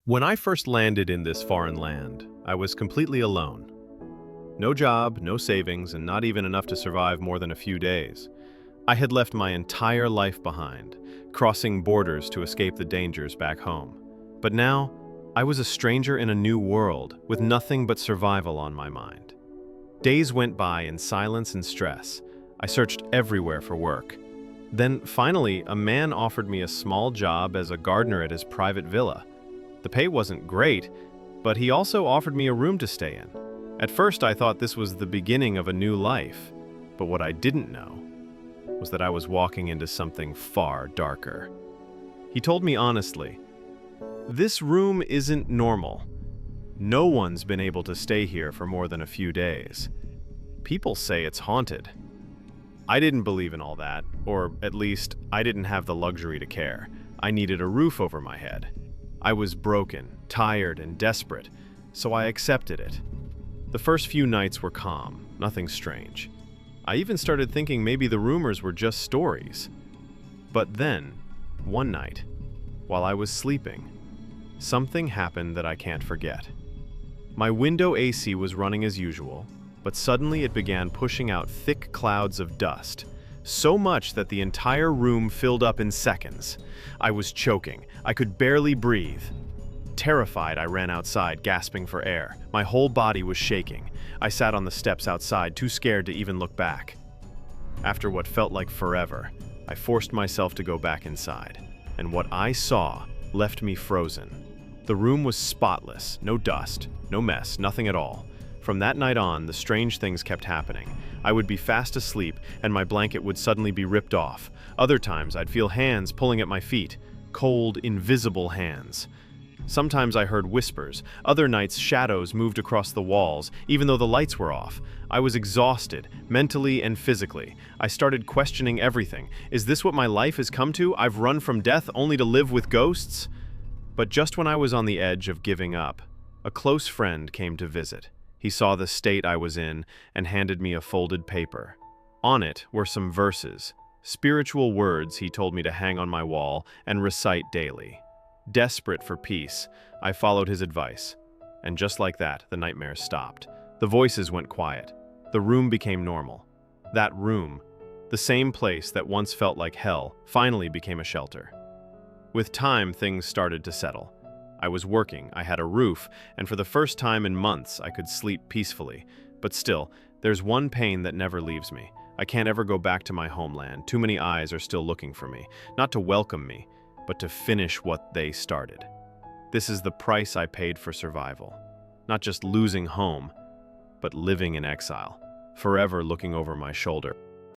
When I first landed in this foreign land, I was completely alone. No job, no savings, and not even enough to survive more than a few days. I had left my entire life behind, crossing borders to escape the dangers back home. But now, I was a stranger in a new world, with nothing but survival on my mind. Days went by in silence and stress. I searched everywhere for work. Then, finally, a man offered me a small job as a gardener at his private villa. The pay wasn't great, but he also offered me a room to stay in. At first, I thought this was the beginning of a new life, but what I didn't know was that I was walking into something far darker. He told me honestly, "This room isn't normal. No one's been able to stay here for more than a few days. People say it's haunted." I didn't believe in all that, or at least I didn't have the luxury to care. I needed a roof over my head. I was broken, tired, and desperate, so I accepted it. The first few nights were calm, nothing strange. I even started thinking maybe the rumors were just stories. But then, one night, while I was sleeping, something happened that I can't forget. My window AC was running as usual, but suddenly it began pushing out thick clouds of dust, so much that the entire room filled up in seconds. I was choking. I could barely breathe. Terrified, I ran outside, gasping for air. My whole body was shaking. I sat on the steps outside, too scared to even look back. After what felt like forever, I forced myself to go back inside, and what I saw left me frozen. The room was spotless, no dust, no mess, nothing at all. From that night on, the strange things kept happening. I would be fast asleep, and my blanket would suddenly be ripped off. Other times, I'd feel hands pulling at my feet, cold, invisible hands. Sometimes I heard whispers. Other nights, shadows moved across the walls, even though the lights were off. I was exhausted, mentally and physically. I started questioning everything. Is this what my life has come to? I've run from death only to live with ghosts? But just when I was on the edge of giving up, a close friend came to visit. He saw the state I was in and handed me a folded paper. On it were some verses, spiritual words he told me to hang on my wall and recite daily. Desperate for peace, I followed his advice. And just like that, the nightmares stopped. The voices went quiet. The room became normal. That room, the same place that once felt like hell, finally became a shelter. With time, things started to settle. I was working, I had a roof, and for the first time in months, I could sleep peacefully. But still, there's one pain that never leaves me. I can't ever go back to my homeland. Too many eyes are still looking for me, not to welcome me, but to finish what they started. This is the price I paid for survival. Not just losing home, but living in exile, forever looking over my shoulder.